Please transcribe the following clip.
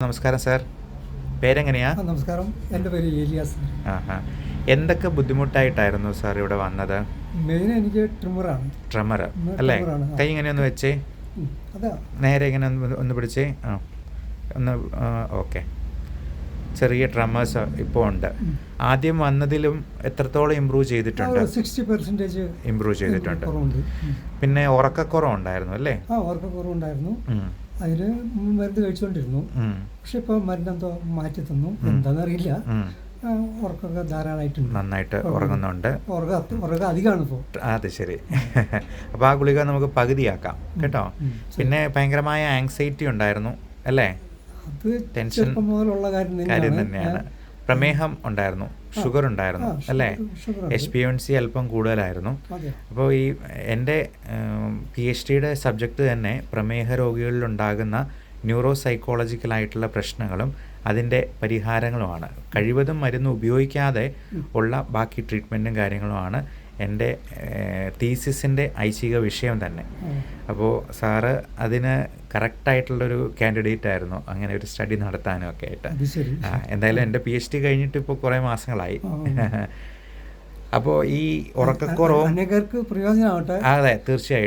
നമസ്കാരം സാർ, പേരെങ്ങനെയാ? നമസ്കാരം. എൻ്റെ പേര് ഏലിയാസ്. ആ. എന്തൊക്കെ ബുദ്ധിമുട്ടായിട്ടായിരുന്നു സാർ ഇവിടെ വന്നത്? മെയിൻ എനിക്ക് ട്രിമ്മറാണ്. ട്രെമർ അല്ലേ? കൈ ഇങ്ങനെ ഒന്ന് വെച്ചേ, അതാ നേരെ ഇങ്ങനെ ഒന്ന് പിടിച്ചേ. ഒന്ന് ഓക്കെ. ചെറിയ ട്രമേഴ്സ് ഇപ്പോൾ ഉണ്ട്. ആദ്യം വന്നതിലും എത്രത്തോളം ഇമ്പ്രൂവ് ചെയ്തിട്ടുണ്ട്? 60% ഇമ്പ്രൂവ് ചെയ്തിട്ടുണ്ട്. കുറവുണ്ട്. പിന്നെ ഉറക്കക്കുറവുണ്ടായിരുന്നു അല്ലേ? ഉറക്കക്കുറവുണ്ടായിരുന്നു. അതിന് മരുന്ന് കഴിച്ചുകൊണ്ടിരുന്നു. പക്ഷെ ഇപ്പോൾ മരുന്നെന്തോ മാറ്റി തന്നു, എന്താണെന്നറിയില്ല. ഉറക്കമൊക്കെ ധാരാളമായിട്ടുണ്ട്, നന്നായിട്ട് ഉറങ്ങുന്നുണ്ട്. ഉറക്കം അധികമാണ് ഇപ്പോൾ. അത് ശരി. അപ്പോൾ ആ ഗുളിക നമുക്ക് പകുതിയാക്കാം കേട്ടോ. പിന്നെ ഭയങ്കരമായ ആങ്സൈറ്റി ഉണ്ടായിരുന്നു അല്ലേ? അത് ടെൻഷൻ മുതലുള്ള കാര്യം തന്നെയാണ്. പ്രമേഹം ഉണ്ടായിരുന്നു, ഷുഗർ ഉണ്ടായിരുന്നു അല്ലേ? HbA1c അല്പം കൂടുതലായിരുന്നു. അപ്പോൾ ഈ എൻ്റെ PhDയുടെ സബ്ജക്റ്റ് തന്നെ പ്രമേഹ രോഗികളിലുണ്ടാകുന്ന ന്യൂറോ സൈക്കോളജിക്കലായിട്ടുള്ള പ്രശ്നങ്ങളും അതിൻ്റെ പരിഹാരങ്ങളുമാണ്. കഴിവതും മരുന്ന് ഉപയോഗിക്കാതെ ഉള്ള ബാക്കി ട്രീറ്റ്മെൻറ്റും കാര്യങ്ങളുമാണ് എൻ്റെ തീസിസിൻ്റെ ഐച്ഛിക വിഷയം തന്നെ. അപ്പോൾ സാറ് അതിന് കറക്റ്റായിട്ടുള്ളൊരു കാൻഡിഡേറ്റ് ആയിരുന്നു, അങ്ങനെ ഒരു സ്റ്റഡി നടത്താനും ഒക്കെ ആയിട്ട്. എന്തായാലും എൻ്റെ PhD കഴിഞ്ഞിട്ട് ഇപ്പോൾ കുറേ മാസങ്ങളായി. അപ്പോൾ ഈ ഉറക്കക്കുറവും പ്രയോജനമാവട്ടെ. അതെ, തീർച്ചയായിട്ടും.